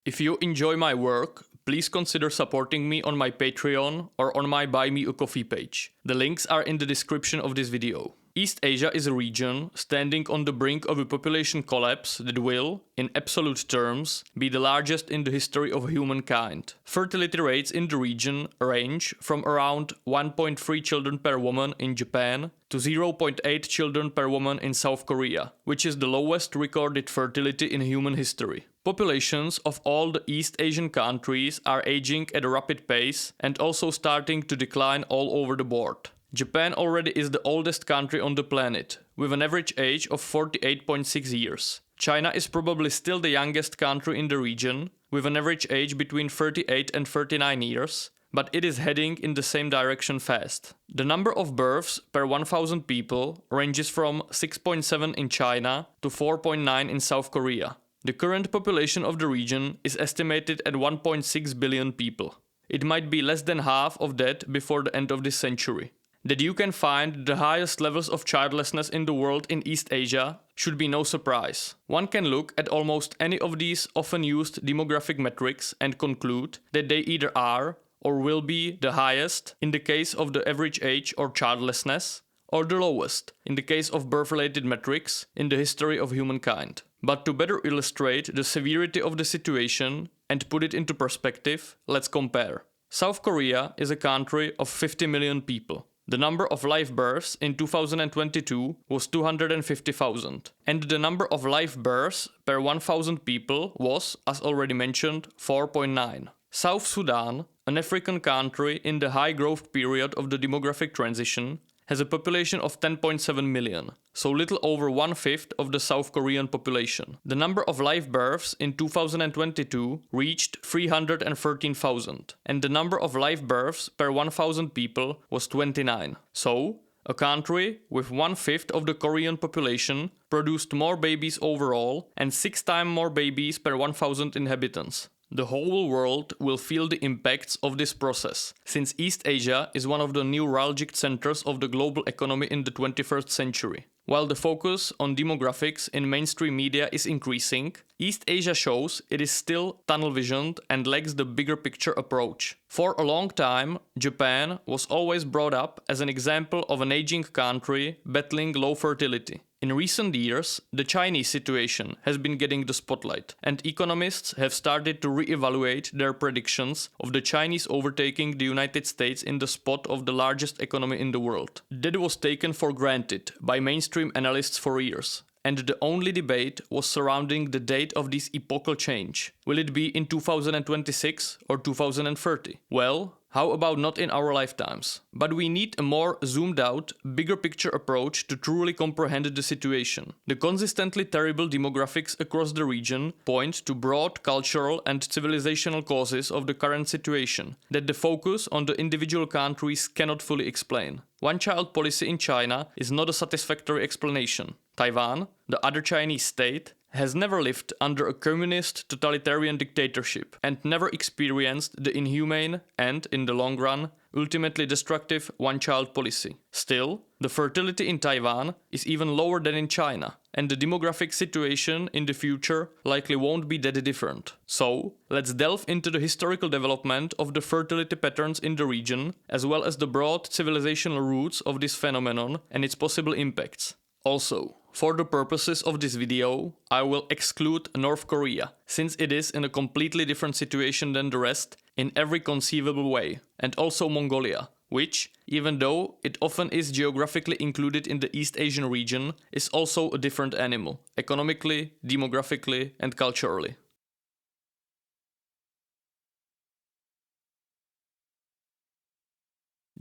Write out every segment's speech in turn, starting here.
If you enjoy my work, please consider supporting me on my Patreon or on my Buy Me a Coffee page. The links are in the description of this video. East Asia is a region standing on the brink of a population collapse that will, in absolute terms, be the largest in the history of humankind. Fertility rates in the region range from around 1.3 children per woman in Japan to 0.8 children per woman in South Korea, which is the lowest recorded fertility in human history. Populations of all the East Asian countries are aging at a rapid pace and also starting to decline all over the board. Japan already is the oldest country on the planet, with an average age of 48.6 years. China is probably still the youngest country in the region, with an average age between 38 and 39 years, but it is heading in the same direction fast. The number of births per 1,000 people ranges from 6.7 in China to 4.9 in South Korea. The current population of the region is estimated at 1.6 billion people. It might be less than half of that before the end of this century. That you can find the highest levels of childlessness in the world in East Asia should be no surprise. One can look at almost any of these often used demographic metrics and conclude that they either are or will be the highest in the case of the average age or childlessness, or the lowest in the case of birth-related metrics in the history of humankind. But to better illustrate the severity of the situation and put it into perspective, let's compare. South Korea is a country of 50 million people. The number of live births in 2022 was 250,000, and the number of live births per 1,000 people was, as already mentioned, 4.9. South Sudan, an African country in the high growth period of the demographic transition, has a population of 10.7 million, so little over 1/5 of the South Korean population. The number of live births in 2022 reached 313,000, and the number of live births per 1,000 people was 29. So, a country with 1/5 of the Korean population produced more babies overall and 6 times more babies per 1,000 inhabitants. The whole world will feel the impacts of this process, since East Asia is one of the neuralgic centers of the global economy in the 21st century. While the focus on demographics in mainstream media is increasing, East Asia shows it is still tunnel-visioned and lacks the bigger picture approach. For a long time, Japan was always brought up as an example of an aging country battling low fertility. In recent years, the Chinese situation has been getting the spotlight, and economists have started to re-evaluate their predictions of the Chinese overtaking the United States in the spot of the largest economy in the world. That was taken for granted by mainstream analysts for years, and the only debate was surrounding the date of this epochal change. Will it be in 2026 or 2030? Well, how about not in our lifetimes? But we need a more zoomed out, bigger picture approach to truly comprehend the situation. The consistently terrible demographics across the region point to broad cultural and civilizational causes of the current situation that the focus on the individual countries cannot fully explain. One-child policy in China is not a satisfactory explanation. Taiwan, the other Chinese state, has never lived under a communist totalitarian dictatorship and never experienced the inhumane and, in the long run, ultimately destructive one-child policy. Still, the fertility in Taiwan is even lower than in China, and the demographic situation in the future likely won't be that different. So, let's delve into the historical development of the fertility patterns in the region, as well as the broad civilizational roots of this phenomenon and its possible impacts. Also, for the purposes of this video, I will exclude North Korea, since it is in a completely different situation than the rest in every conceivable way, and also Mongolia, which, even though it often is geographically included in the East Asian region, is also a different animal, economically, demographically, and culturally.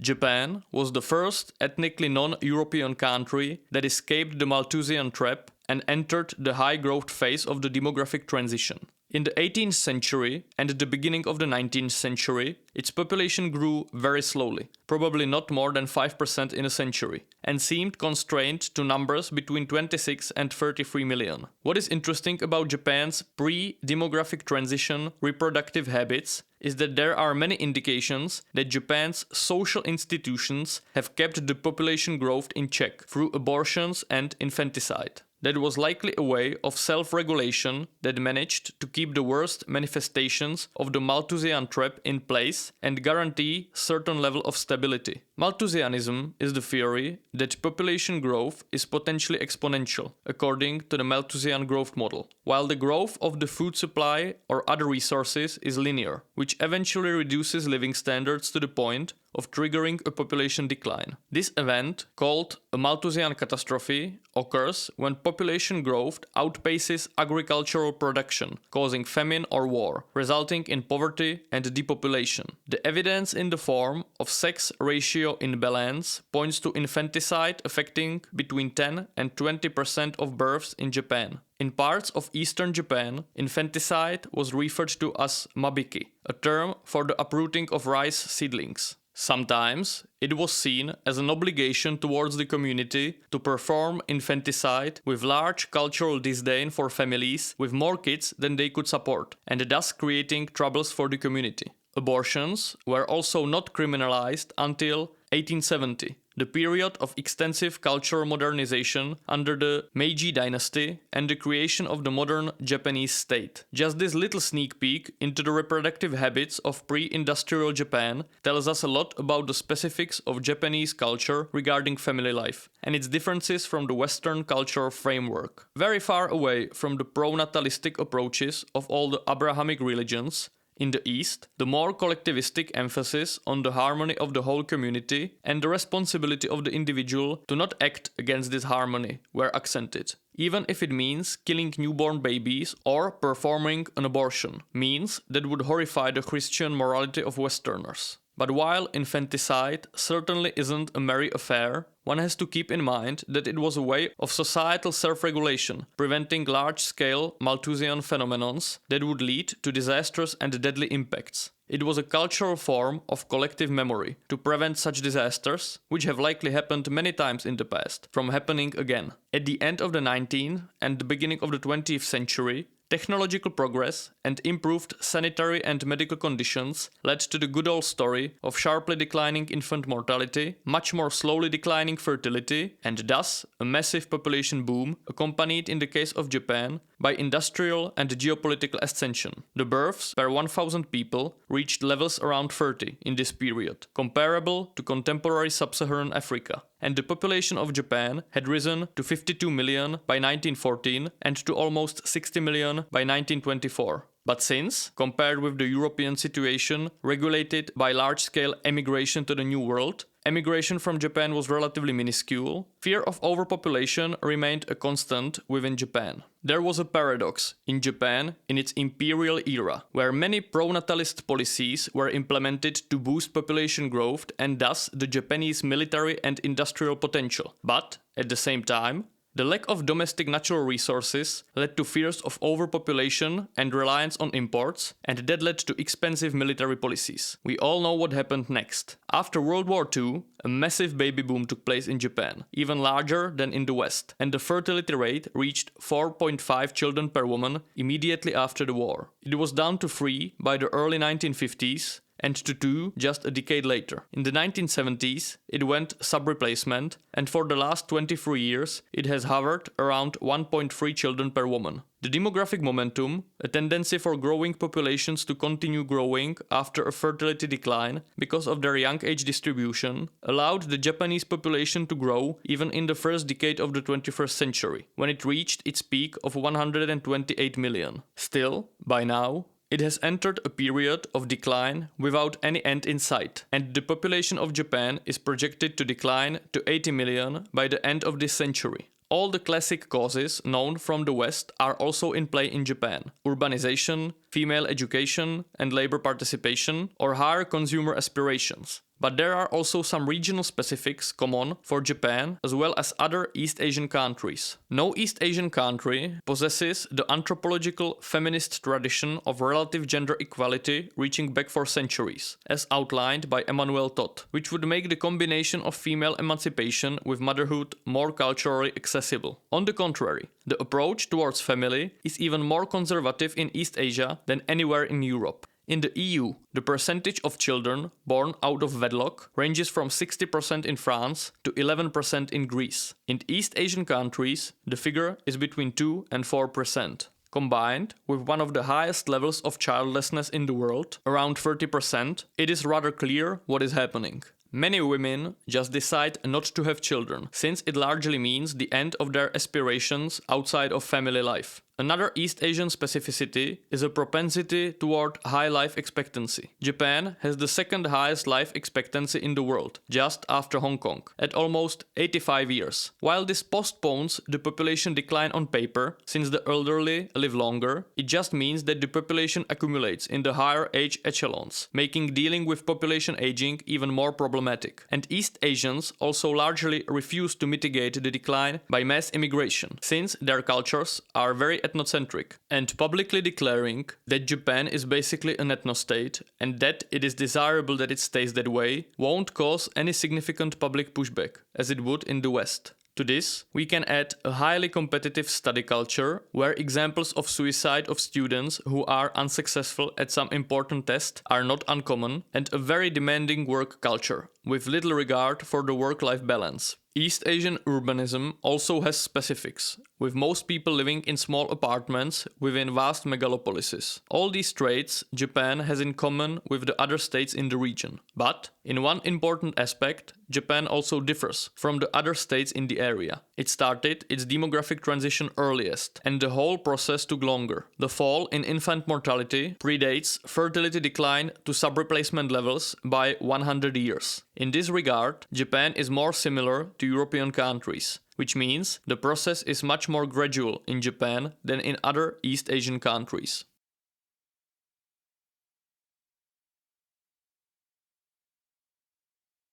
Japan was the first ethnically non-European country that escaped the Malthusian trap and entered the high-growth phase of the demographic transition. In the 18th century and the beginning of the 19th century, its population grew very slowly, probably not more than 5% in a century, and seemed constrained to numbers between 26 and 33 million. What is interesting about Japan's pre-demographic transition reproductive habits is that there are many indications that Japan's social institutions have kept the population growth in check through abortions and infanticide. that was likely a way of self-regulation that managed to keep the worst manifestations of the Malthusian trap in place and guarantee certain level of stability. Malthusianism is the theory that population growth is potentially exponential, according to the Malthusian growth model, while the growth of the food supply or other resources is linear, which eventually reduces living standards to the point of triggering a population decline. This event, called a Malthusian catastrophe, occurs when population growth outpaces agricultural production, causing famine or war, resulting in poverty and depopulation. The evidence in the form of sex ratio imbalance points to infanticide affecting between 10 and 20% of births in Japan. In parts of eastern Japan, infanticide was referred to as mabiki, a term for the uprooting of rice seedlings. Sometimes it was seen as an obligation towards the community to perform infanticide with large cultural disdain for families with more kids than they could support, and thus creating troubles for the community. Abortions were also not criminalized until 1870, the period of extensive cultural modernization under the Meiji dynasty and the creation of the modern Japanese state. Just this little sneak peek into the reproductive habits of pre-industrial Japan tells us a lot about the specifics of Japanese culture regarding family life and its differences from the Western cultural framework. Very far away from the pro-natalistic approaches of all the Abrahamic religions, in the East, the more collectivistic emphasis on the harmony of the whole community and the responsibility of the individual to not act against this harmony were accented, even if it means killing newborn babies or performing an abortion, means that would horrify the Christian morality of Westerners. But while infanticide certainly isn't a merry affair, one has to keep in mind that it was a way of societal self-regulation, preventing large-scale Malthusian phenomenons that would lead to disastrous and deadly impacts. It was a cultural form of collective memory to prevent such disasters, which have likely happened many times in the past, from happening again. At the end of the 19th and the beginning of the 20th century, technological progress and improved sanitary and medical conditions led to the good old story of sharply declining infant mortality, much more slowly declining fertility, and thus a massive population boom accompanied in the case of Japan by industrial and geopolitical ascension. The births per 1,000 people reached levels around 30 in this period, comparable to contemporary sub-Saharan Africa, and the population of Japan had risen to 52 million by 1914 and to almost 60 million by 1924. But since, compared with the European situation regulated by large-scale emigration to the New World, emigration from Japan was relatively minuscule, fear of overpopulation remained a constant within Japan. There was a paradox in Japan in its imperial era, where many pro-natalist policies were implemented to boost population growth and thus the Japanese military and industrial potential. But, at the same time, the lack of domestic natural resources led to fears of overpopulation and reliance on imports, and that led to expensive military policies. We all know what happened next. After World War II, a massive baby boom took place in Japan, even larger than in the West, and the fertility rate reached 4.5 children per woman immediately after the war. It was down to 3 by the early 1950s, and to 2 just a decade later. In the 1970s, it went sub-replacement, and for the last 23 years, it has hovered around 1.3 children per woman. The demographic momentum, a tendency for growing populations to continue growing after a fertility decline because of their young age distribution, allowed the Japanese population to grow even in the first decade of the 21st century, when it reached its peak of 128 million. Still, by now, it has entered a period of decline without any end in sight, and the population of Japan is projected to decline to 80 million by the end of this century. All the classic causes known from the West are also in play in Japan: urbanization, female education and labor participation, or higher consumer aspirations. But there are also some regional specifics common for Japan as well as other East Asian countries. No East Asian country possesses the anthropological feminist tradition of relative gender equality reaching back for centuries, as outlined by Emmanuel Todd, which would make the combination of female emancipation with motherhood more culturally accessible. On the contrary, the approach towards family is even more conservative in East Asia than anywhere in Europe. In the EU, the percentage of children born out of wedlock ranges from 60% in France to 11% in Greece. In East Asian countries, the figure is between 2 and 4%. Combined with one of the highest levels of childlessness in the world, around 30%, it is rather clear what is happening. Many women just decide not to have children, since it largely means the end of their aspirations outside of family life. Another East Asian specificity is a propensity toward high life expectancy. Japan has the second highest life expectancy in the world, just after Hong Kong, at almost 85 years. While this postpones the population decline on paper, since the elderly live longer, it just means that the population accumulates in the higher age echelons, making dealing with population aging even more problematic. And East Asians also largely refuse to mitigate the decline by mass immigration, since their cultures are very ethnocentric, and publicly declaring that Japan is basically an ethno-state and that it is desirable that it stays that way won't cause any significant public pushback, as it would in the West. To this, we can add a highly competitive study culture, where examples of suicide of students who are unsuccessful at some important test are not uncommon, and a very demanding work culture, with little regard for the work-life balance. East Asian urbanism also has specifics, with most people living in small apartments within vast megalopolises. All these traits Japan has in common with the other states in the region. But, in one important aspect, Japan also differs from the other states in the area. It started its demographic transition earliest, and the whole process took longer. The fall in infant mortality predates fertility decline to sub-replacement levels by 100 years. In this regard, Japan is more similar to European countries, which means the process is much more gradual in Japan than in other East Asian countries.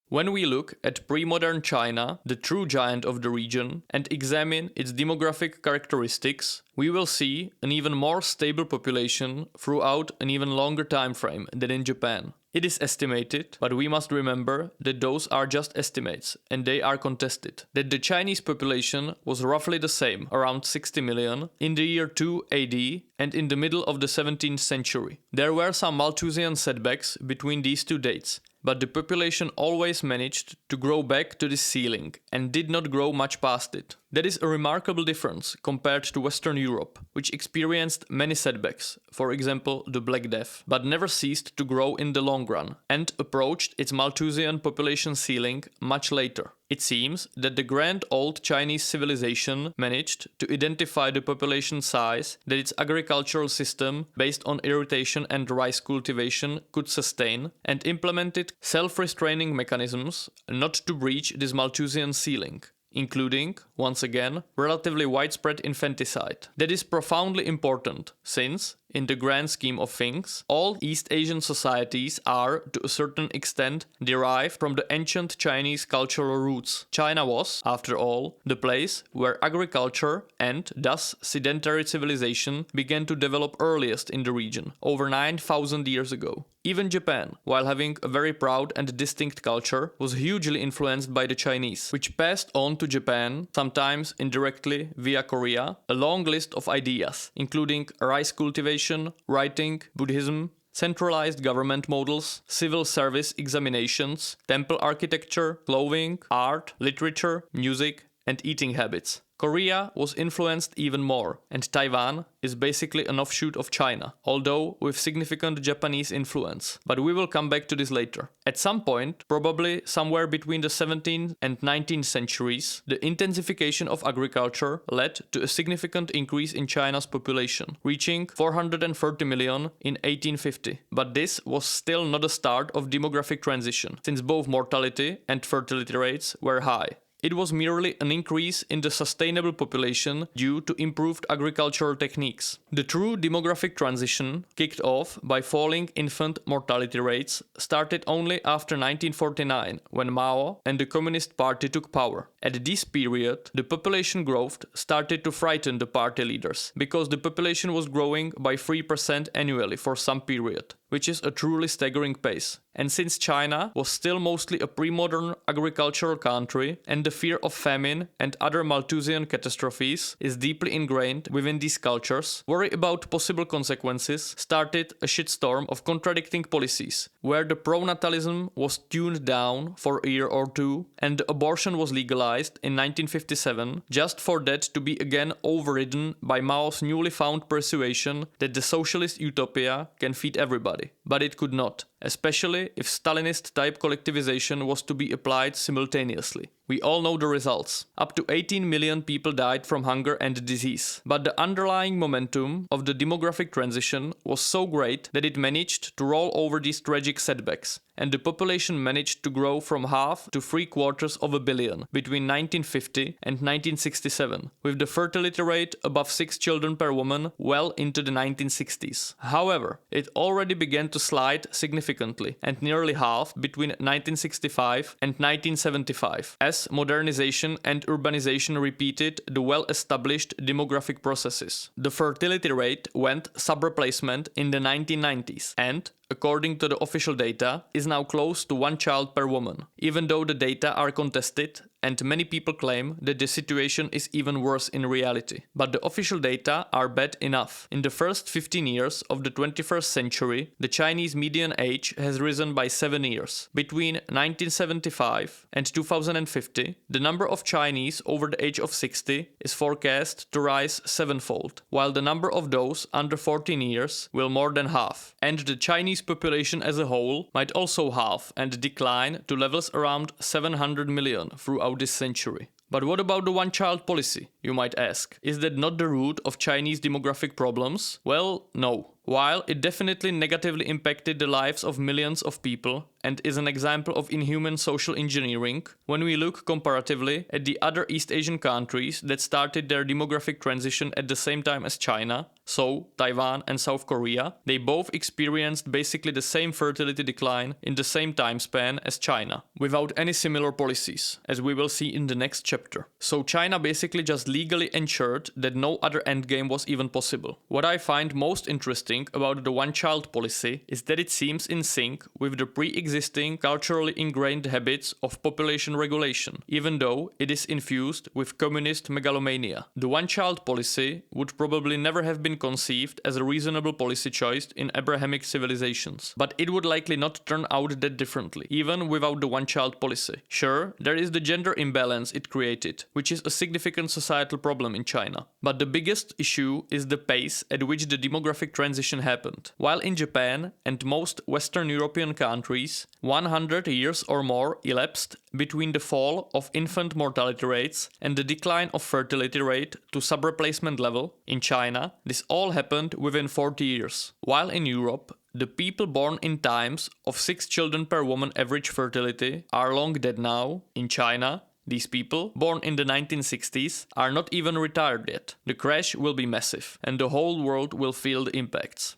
When we look at pre-modern China, the true giant of the region, and examine its demographic characteristics, we will see an even more stable population throughout an even longer time frame than in Japan. It is estimated, but we must remember that those are just estimates and they are contested, that the Chinese population was roughly the same, around 60 million, in the year 2 AD and in the middle of the 17th century. There were some Malthusian setbacks between these two dates, but the population always managed to grow back to this ceiling and did not grow much past it. That is a remarkable difference compared to Western Europe, which experienced many setbacks, for example the Black Death, but never ceased to grow in the long run and approached its Malthusian population ceiling much later. It seems that the grand old Chinese civilization managed to identify the population size that its agricultural system, based on irrigation and rice cultivation, could sustain, and implemented self-restraining mechanisms not to breach this Malthusian ceiling, including, once again, relatively widespread infanticide. That is profoundly important, since, in the grand scheme of things, all East Asian societies are, to a certain extent, derived from the ancient Chinese cultural roots. China was, after all, the place where agriculture and, thus, sedentary civilization began to develop earliest in the region, over 9,000 years ago. Even Japan, while having a very proud and distinct culture, was hugely influenced by the Chinese, which passed on to Japan, sometimes indirectly via Korea, a long list of ideas, including rice cultivation, writing, Buddhism, centralized government models, civil service examinations, temple architecture, clothing, art, literature, music, and eating habits. Korea was influenced even more, and Taiwan is basically an offshoot of China, although with significant Japanese influence. But we will come back to this later. At some point, probably somewhere between the 17th and 19th centuries, the intensification of agriculture led to a significant increase in China's population, reaching 430 million in 1850. But this was still not the start of demographic transition, since both mortality and fertility rates were high. It was merely an increase in the sustainable population due to improved agricultural techniques. The true demographic transition, kicked off by falling infant mortality rates, started only after 1949, when Mao and the Communist Party took power. At this period, the population growth started to frighten the party leaders, because the population was growing by 3% annually for some period. which is a truly staggering pace. And since China was still mostly a pre-modern agricultural country and the fear of famine and other Malthusian catastrophes is deeply ingrained within these cultures, worry about possible consequences started a shitstorm of contradicting policies, where the pronatalism was tuned down for a year or two and abortion was legalized in 1957, just for that to be again overridden by Mao's newly found persuasion that the socialist utopia can feed everybody. But it could not, especially if Stalinist-type collectivization was to be applied simultaneously. We all know the results. Up to 18 million people died from hunger and disease. But the underlying momentum of the demographic transition was so great that it managed to roll over these tragic setbacks, and the population managed to grow from half to 750 million between 1950 and 1967, with the fertility rate above 6 children per woman well into the 1960s. However, it already began to slide significantly and nearly halved between 1965 and 1975, as modernization and urbanization repeated the well-established demographic processes. The fertility rate went sub-replacement in the 1990s and, according to the official data, is now close to 1 child per woman, even though the data are contested and many people claim that the situation is even worse in reality. But the official data are bad enough. In the first 15 years of the 21st century, the Chinese median age has risen by 7 years. Between 1975 and 2050, the number of Chinese over the age of 60 is forecast to rise 7-fold, while the number of those under 14 years will more than halve. And the Chinese population as a whole might also halve and decline to levels around 700 million throughout this century. But what about the one-child policy, you might ask? Is that not the root of Chinese demographic problems? Well, no. While it definitely negatively impacted the lives of millions of people and is an example of inhuman social engineering, when we look comparatively at the other East Asian countries that started their demographic transition at the same time as China, so Taiwan and South Korea, they both experienced basically the same fertility decline in the same time span as China, without any similar policies, as we will see in the next chapter. So China basically just legally ensured that no other endgame was even possible. What I find most interesting about the one-child policy is that it seems in sync with the pre-existing culturally ingrained habits of population regulation, even though it is infused with communist megalomania. The one-child policy would probably never have been conceived as a reasonable policy choice in Abrahamic civilizations, but it would likely not turn out that differently, even without the one-child policy. Sure, there is the gender imbalance it created, which is a significant societal problem in China. But the biggest issue is the pace at which the demographic transition happened. While in Japan and most Western European countries, 100 years or more elapsed between the fall of infant mortality rates and the decline of fertility rate to sub-replacement level, in China, this all happened within 40 years. While in Europe, the people born in times of 6 children per woman average fertility are long dead now, in China, these people, born in the 1960s, are not even retired yet. The crash will be massive, and the whole world will feel the impacts.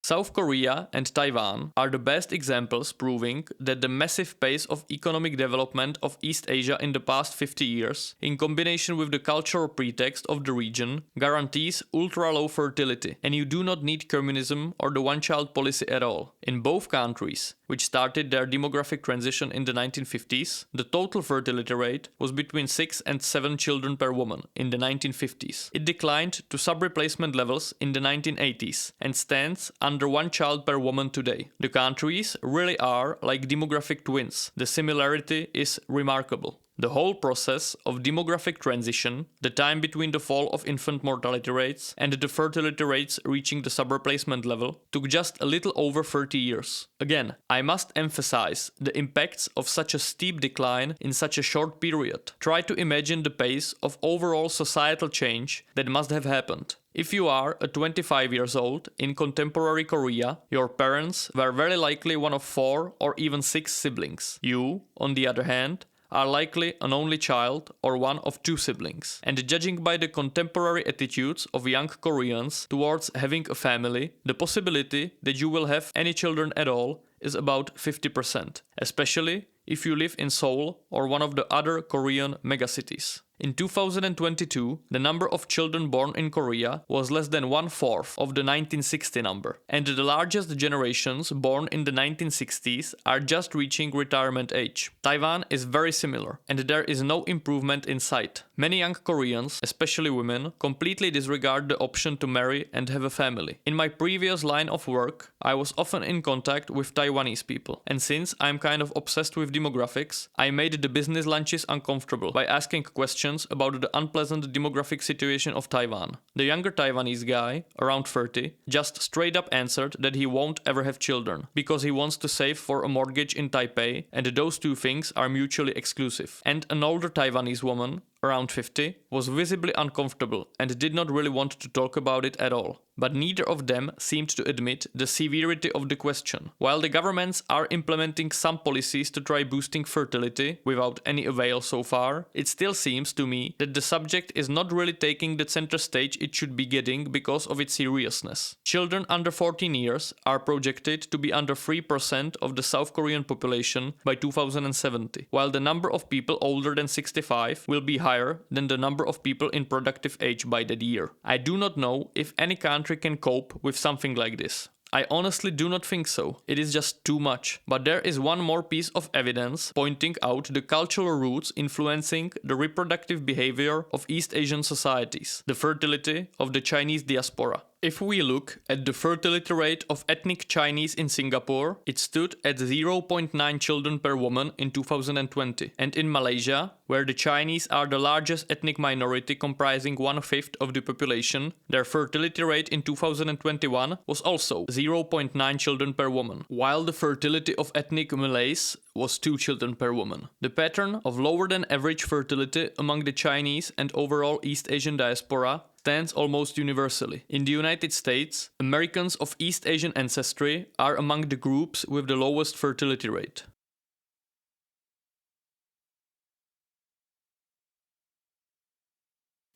South Korea and Taiwan are the best examples proving that the massive pace of economic development of East Asia in the past 50 years, in combination with the cultural pretext of the region, guarantees ultra-low fertility, and you do not need communism or the one-child policy at all. In both countries, which started their demographic transition in the 1950s, the total fertility rate was between 6 and 7 children per woman in the 1950s. It declined to sub-replacement levels in the 1980s and stands under 1 child per woman today. The countries really are like demographic twins. The similarity is remarkable. The whole process of demographic transition, the time between the fall of infant mortality rates and the fertility rates reaching the sub-replacement level, took just a little over 30 years. Again, I must emphasize the impacts of such a steep decline in such a short period. Try to imagine the pace of overall societal change that must have happened. If you are 25 years old in contemporary Korea, your parents were very likely one of 4 or even 6 siblings. You, on the other hand, are likely an only child or one of 2 siblings. And judging by the contemporary attitudes of young Koreans towards having a family, the possibility that you will have any children at all is about 50%, especially if you live in Seoul or one of the other Korean megacities. In 2022, the number of children born in Korea was less than 1/4 of the 1960 number, and the largest generations born in the 1960s are just reaching retirement age. Taiwan is very similar, and there is no improvement in sight. Many young Koreans, especially women, completely disregard the option to marry and have a family. In my previous line of work, I was often in contact with Taiwanese people, and since I'm kind of obsessed with demographics, I made the business lunches uncomfortable by asking questions about the unpleasant demographic situation of Taiwan. The younger Taiwanese guy, around 30, just straight up answered that he won't ever have children, because he wants to save for a mortgage in Taipei, and those two things are mutually exclusive. And an older Taiwanese woman, around 50, was visibly uncomfortable and did not really want to talk about it at all. But neither of them seemed to admit the severity of the question. While the governments are implementing some policies to try boosting fertility, without any avail so far, it still seems to me that the subject is not really taking the center stage it should be getting because of its seriousness. Children under 14 years are projected to be under 3% of the South Korean population by 2070, while the number of people older than 65 will be higher than the number of people in productive age by that year. I do not know if any country can cope with something like this. I honestly do not think so. It is just too much. But there is one more piece of evidence pointing out the cultural roots influencing the reproductive behavior of East Asian societies, the fertility of the Chinese diaspora. If we look at the fertility rate of ethnic Chinese in Singapore, it stood at 0.9 children per woman in 2020. And in Malaysia, where the Chinese are the largest ethnic minority comprising 1/5 of the population, their fertility rate in 2021 was also 0.9 children per woman, while the fertility of ethnic Malays was 2 children per woman. The pattern of lower than average fertility among the Chinese and overall East Asian diaspora stands almost universally. In the United States, Americans of East Asian ancestry are among the groups with the lowest fertility rate.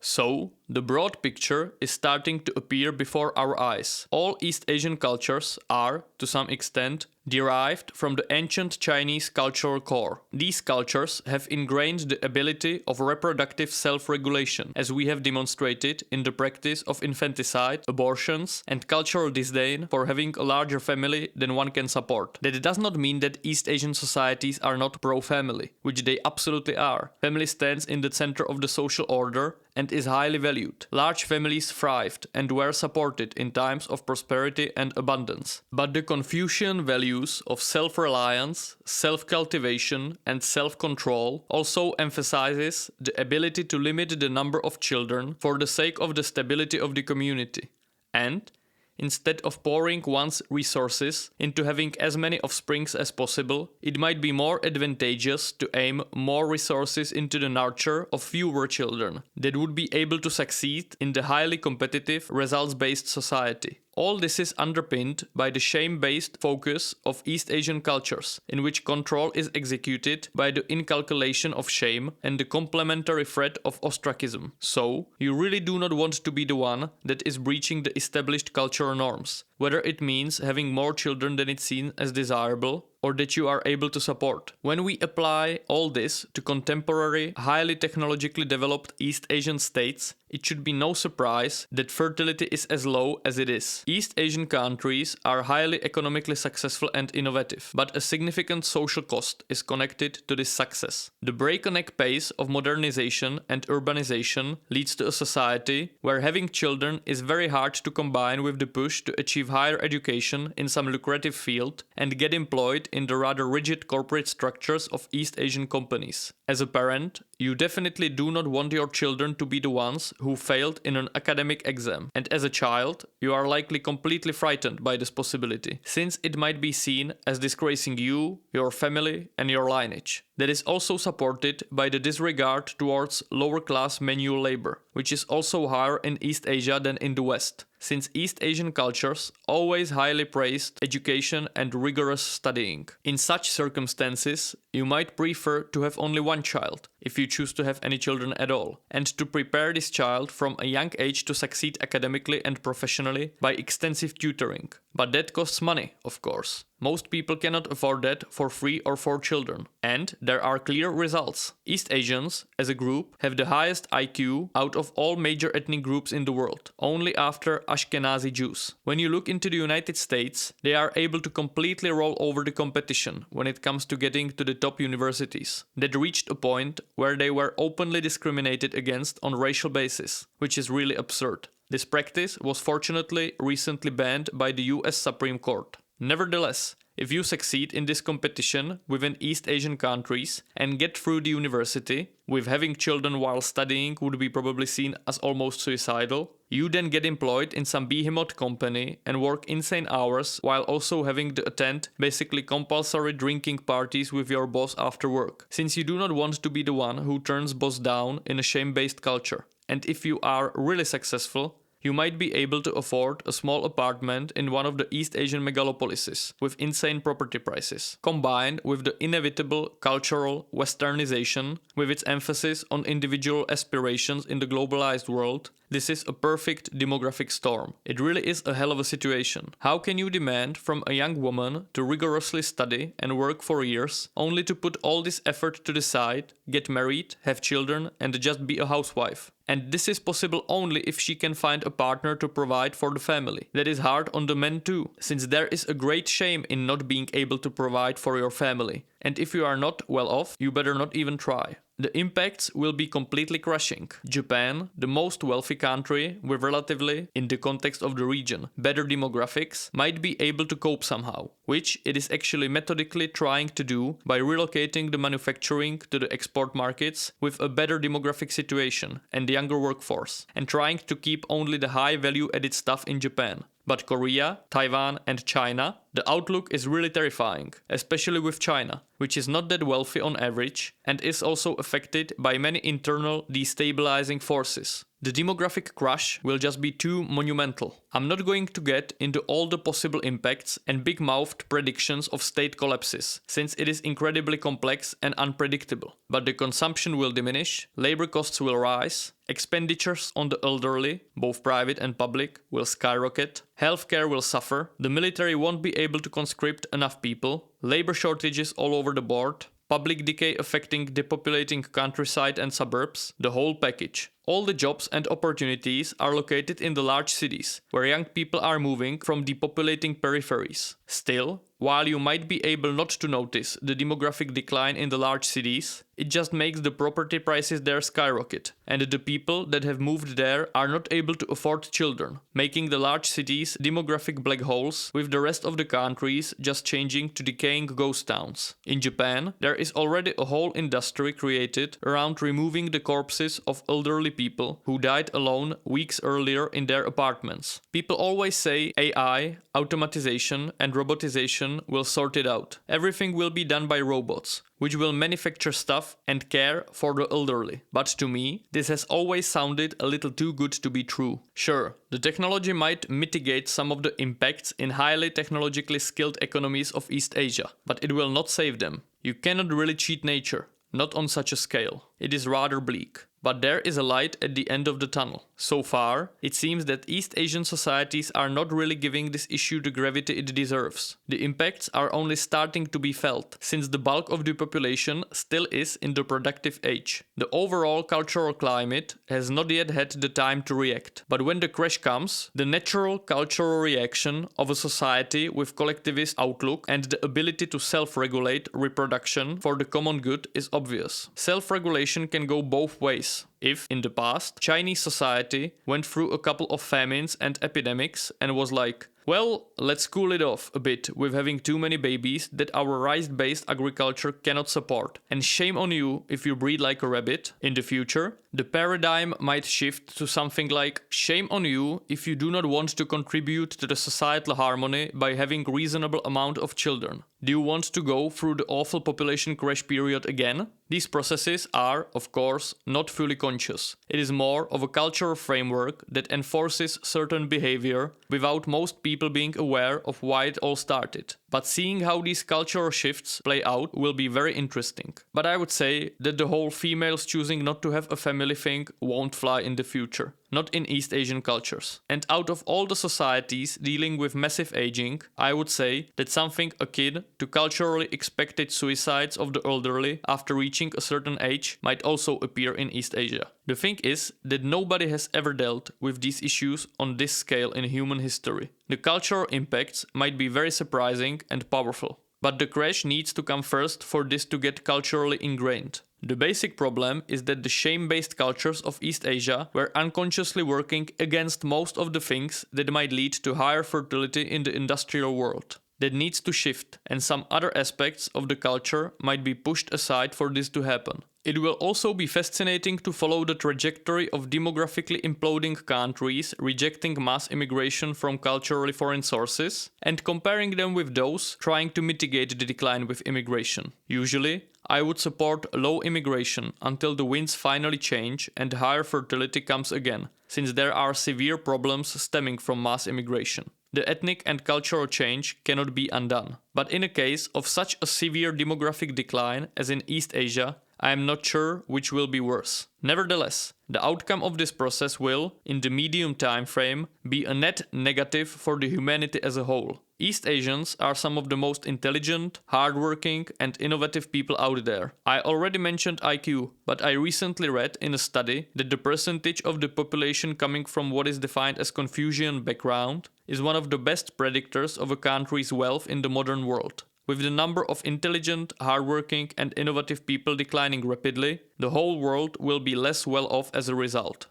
So, the broad picture is starting to appear before our eyes. All East Asian cultures are, to some extent, derived from the ancient Chinese cultural core. These cultures have ingrained the ability of reproductive self-regulation, as we have demonstrated in the practice of infanticide, abortions, and cultural disdain for having a larger family than one can support. That does not mean that East Asian societies are not pro-family, which they absolutely are. Family stands in the center of the social order and is highly valued. Large families thrived and were supported in times of prosperity and abundance. But the Confucian values of self-reliance, self-cultivation, and self-control also emphasizes the ability to limit the number of children for the sake of the stability of the community. And instead of pouring one's resources into having as many offsprings as possible, it might be more advantageous to aim more resources into the nurture of fewer children that would be able to succeed in the highly competitive, results-based society. All this is underpinned by the shame-based focus of East Asian cultures, in which control is executed by the inculcation of shame and the complementary threat of ostracism. So, you really do not want to be the one that is breaching the established cultural norms, whether it means having more children than it's seen as desirable, or that you are able to support. When we apply all this to contemporary, highly technologically developed East Asian states, it should be no surprise that fertility is as low as it is. East Asian countries are highly economically successful and innovative, but a significant social cost is connected to this success. The breakneck pace of modernization and urbanization leads to a society where having children is very hard to combine with the push to achieve higher education in some lucrative field and get employed in the rather rigid corporate structures of East Asian companies. As a parent, you definitely do not want your children to be the ones who failed in an academic exam. And as a child, you are likely completely frightened by this possibility, since it might be seen as disgracing you, your family, and your lineage. That is also supported by the disregard towards lower-class manual labor, which is also higher in East Asia than in the West, since East Asian cultures always highly praised education and rigorous studying. In such circumstances, you might prefer to have only one child, if you choose to have any children at all, and to prepare this child from a young age to succeed academically and professionally by extensive tutoring. But that costs money, of course. Most people cannot afford that for 3 or 4 children. And there are clear results. East Asians, as a group, have the highest IQ out of all major ethnic groups in the world, only after Ashkenazi Jews. When you look into the United States, they are able to completely roll over the competition when it comes to getting to the top universities. That reached a point where they were openly discriminated against on racial basis, which is really absurd. This practice was fortunately recently banned by the US Supreme Court. Nevertheless, if you succeed in this competition within East Asian countries and get through the university, with having children while studying would be probably seen as almost suicidal, you then get employed in some behemoth company and work insane hours while also having to attend basically compulsory drinking parties with your boss after work, since you do not want to be the one who turns boss down in a shame-based culture. And if you are really successful, you might be able to afford a small apartment in one of the East Asian megalopolises with insane property prices. Combined with the inevitable cultural westernization with its emphasis on individual aspirations in the globalized world, this is a perfect demographic storm. It really is a hell of a situation. How can you demand from a young woman to rigorously study and work for years, only to put all this effort to the side, get married, have children, and just be a housewife? And this is possible only if she can find a partner to provide for the family. That is hard on the men too, since there is a great shame in not being able to provide for your family. And if you are not well off, you better not even try. The impacts will be completely crushing. Japan, the most wealthy country with relatively, in the context of the region, better demographics, might be able to cope somehow, which it is actually methodically trying to do by relocating the manufacturing to the export markets with a better demographic situation and younger workforce, and trying to keep only the high value added stuff in Japan. But Korea, Taiwan and China, the outlook is really terrifying, especially with China, which is not that wealthy on average and is also affected by many internal destabilizing forces. The demographic crash will just be too monumental. I'm not going to get into all the possible impacts and big-mouthed predictions of state collapses, since it is incredibly complex and unpredictable. But the consumption will diminish, labor costs will rise, expenditures on the elderly, both private and public, will skyrocket, healthcare will suffer, the military won't be able to conscript enough people, labor shortages all over the board, public decay affecting depopulating countryside and suburbs, the whole package. All the jobs and opportunities are located in the large cities, where young people are moving from depopulating peripheries. Still, while you might be able not to notice the demographic decline in the large cities, it just makes the property prices there skyrocket, and the people that have moved there are not able to afford children, making the large cities demographic black holes, with the rest of the countries just changing to decaying ghost towns. In Japan, there is already a whole industry created around removing the corpses of elderly people who died alone weeks earlier in their apartments. People always say AI, automatization and robotization will sort it out. Everything will be done by robots, which will manufacture stuff and care for the elderly. But to me, this has always sounded a little too good to be true. Sure, the technology might mitigate some of the impacts in highly technologically skilled economies of East Asia, but it will not save them. You cannot really cheat nature, not on such a scale. It is rather bleak. But there is a light at the end of the tunnel. So far, it seems that East Asian societies are not really giving this issue the gravity it deserves. The impacts are only starting to be felt, since the bulk of the population still is in the productive age. The overall cultural climate has not yet had the time to react. But when the crash comes, the natural cultural reaction of a society with collectivist outlook and the ability to self-regulate reproduction for the common good is obvious. Self-regulation can go both ways. If, in the past, Chinese society went through a couple of famines and epidemics and was like, well, let's cool it off a bit with having too many babies that our rice-based agriculture cannot support, and shame on you if you breed like a rabbit. In the future, the paradigm might shift to something like, shame on you if you do not want to contribute to the societal harmony by having reasonable amount of children. Do you want to go through the awful population crash period again? These processes are, of course, not fully conscious. It is more of a cultural framework that enforces certain behavior without most people being aware of why it all started. But seeing how these cultural shifts play out will be very interesting. But I would say that the whole females choosing not to have a family thing won't fly in the future. not in East Asian cultures. And out of all the societies dealing with massive aging, I would say that something akin to culturally expected suicides of the elderly after reaching a certain age might also appear in East Asia. The thing is that nobody has ever dealt with these issues on this scale in human history. The cultural impacts might be very surprising and powerful, but the crash needs to come first for this to get culturally ingrained. The basic problem is that the shame-based cultures of East Asia were unconsciously working against most of the things that might lead to higher fertility in the industrial world. That needs to shift, and some other aspects of the culture might be pushed aside for this to happen. It will also be fascinating to follow the trajectory of demographically imploding countries rejecting mass immigration from culturally foreign sources and comparing them with those trying to mitigate the decline with immigration. Usually, I would support low immigration until the winds finally change and higher fertility comes again, since there are severe problems stemming from mass immigration. The ethnic and cultural change cannot be undone. But in a case of such a severe demographic decline as in East Asia, I am not sure which will be worse. Nevertheless, the outcome of this process will, in the medium time frame, be a net negative for the humanity as a whole. East Asians are some of the most intelligent, hardworking, and innovative people out there. I already mentioned IQ, but I recently read in a study that the percentage of the population coming from what is defined as Confucian background is one of the best predictors of a country's wealth in the modern world. With the number of intelligent, hardworking, and innovative people declining rapidly, the whole world will be less well off as a result.